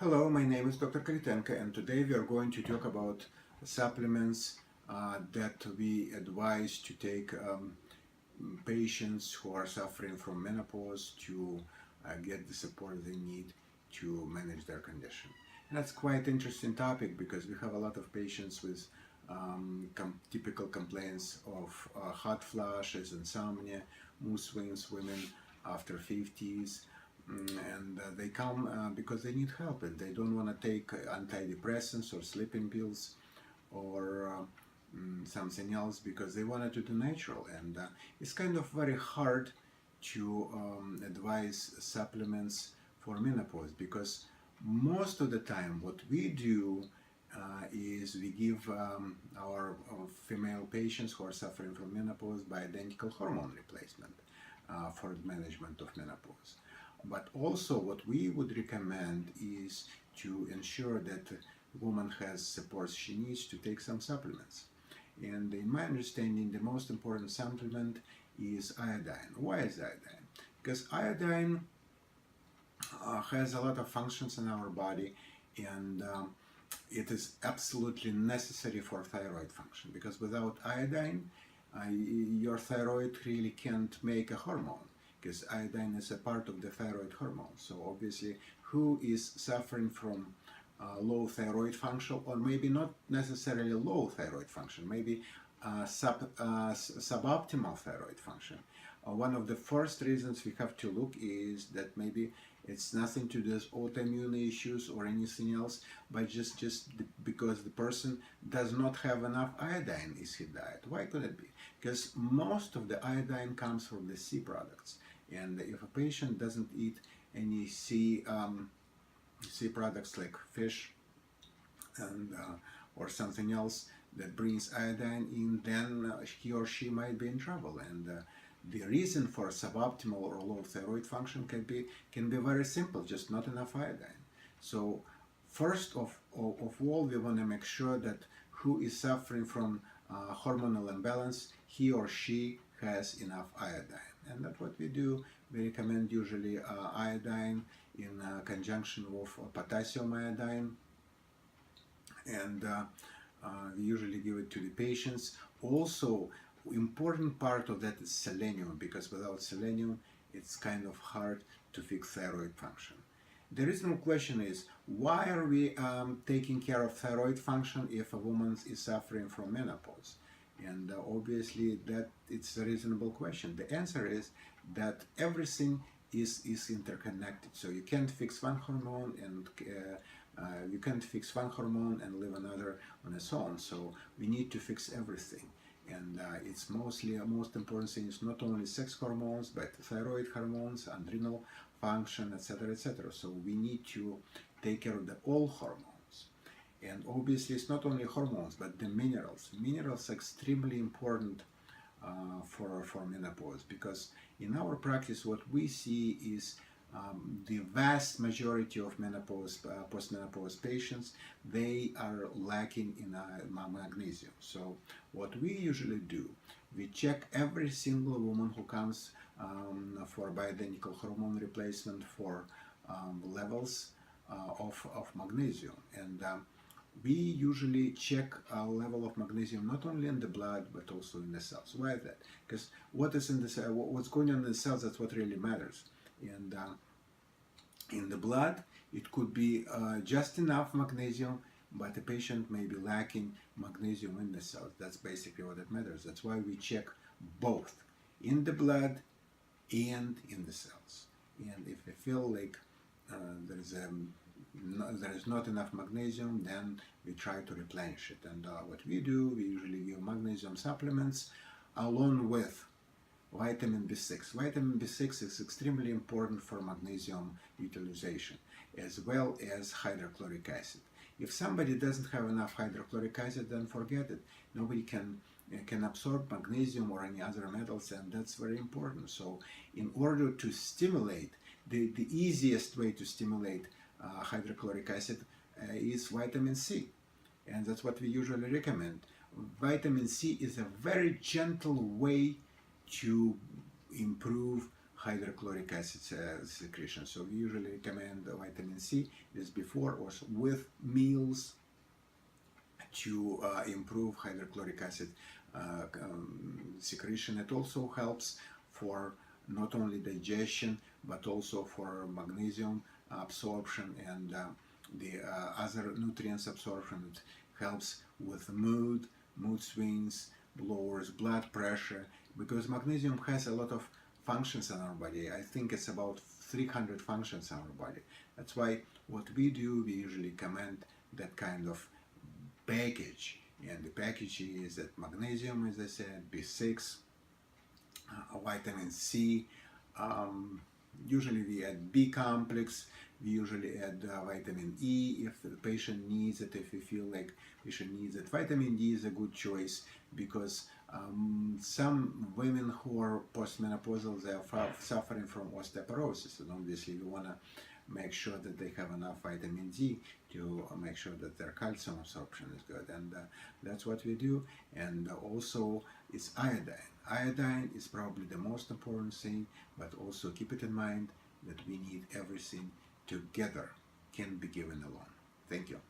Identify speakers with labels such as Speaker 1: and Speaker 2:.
Speaker 1: Hello, my name is Dr. Kalitenko, and today we are going to talk about supplements that we advise to take patients who are suffering from menopause to get the support they need to manage their condition. And that's quite interesting topic because we have a lot of patients with typical complaints of hot flashes, insomnia, mood swings, women after 50s, and they come because they need help and they don't want to take antidepressants or sleeping pills or something else because they wanted to do natural, and it's kind of very hard to advise supplements for menopause because most of the time what we do is we give our female patients who are suffering from menopause bioidentical hormone replacement for the management of menopause. But also what we would recommend is to ensure that the woman has supports she needs to take some supplements. And in my understanding, the most important supplement is iodine. Why is iodine? Because iodine has a lot of functions in our body, and it is absolutely necessary for thyroid function, because without iodine, your thyroid really can't make a hormone, because iodine is a part of the thyroid hormone. So obviously, who is suffering from low thyroid function, or maybe not necessarily low thyroid function, maybe suboptimal thyroid function. One of the first reasons we have to look is that maybe it's nothing to do with autoimmune issues or anything else, but just because the person does not have enough iodine in his diet. Why could it be? Because most of the iodine comes from the sea products, and if a patient doesn't eat any sea products like fish and or something else that brings iodine in, then he or she might be in trouble. And the reason for suboptimal or low thyroid function can be very simple, just not enough iodine. So first of all, we want to make sure that who is suffering from hormonal imbalance, he or she has enough iodine. And that's what we do. We recommend usually iodine in conjunction with potassium iodine, and we usually give it to the patients. Also, important part of that is selenium, because without selenium it's kind of hard to fix thyroid function. The reasonable question is, why are we taking care of thyroid function if a woman is suffering from menopause? And obviously that it's a reasonable question. The answer is that everything is interconnected. So you can't fix one hormone and leave another on its own. So we need to fix everything. And it's most important thing is not only sex hormones, but thyroid hormones, adrenal function, etc., etc. So we need to take care of all hormones. And obviously it's not only hormones, but the minerals. Minerals are extremely important for menopause, because in our practice what we see is the vast majority of postmenopause patients, they are lacking in magnesium. So what we usually do, we check every single woman who comes for bioidentical hormone replacement for levels of magnesium. And we usually check a level of magnesium not only in the blood but also in the cells. Why is that? Because what is in the cell, what's going on in the cells, that's what really matters. And in the blood, it could be just enough magnesium, but the patient may be lacking magnesium in the cells. That's basically what it matters. That's why we check both in the blood and in the cells. And if we feel like there is not enough magnesium, then we try to replenish it. And what we do, we usually give magnesium supplements along with vitamin B6. Vitamin B6 is extremely important for magnesium utilization, as well as hydrochloric acid. If somebody doesn't have enough hydrochloric acid, then forget it. Nobody can absorb magnesium or any other metals, and that's very important. So in order to stimulate, the easiest way to stimulate hydrochloric acid is vitamin C, and that's what we usually recommend. Vitamin C is a very gentle way to improve hydrochloric acid secretion. So we usually recommend vitamin C is before or with meals to improve hydrochloric acid secretion. It also helps for not only digestion but also for magnesium absorption and the other nutrients absorption. It helps with mood swings, lowers blood pressure, because magnesium has a lot of functions in our body. I think it's about 300 functions in our body. That's why what we do, we usually recommend that kind of package. And the package is that magnesium, as I said, B6, vitamin C, usually we add B complex, we usually add vitamin E if the patient needs it, if we feel like patient needs it. Vitamin D is a good choice because some women who are postmenopausal, they are suffering from osteoporosis, and obviously we want to make sure that they have enough vitamin D to make sure that their calcium absorption is good, and that's what we do. And also it's iodine. Iodine is probably the most important thing, but also keep it in mind that we need everything together, can't be given alone. Thank you.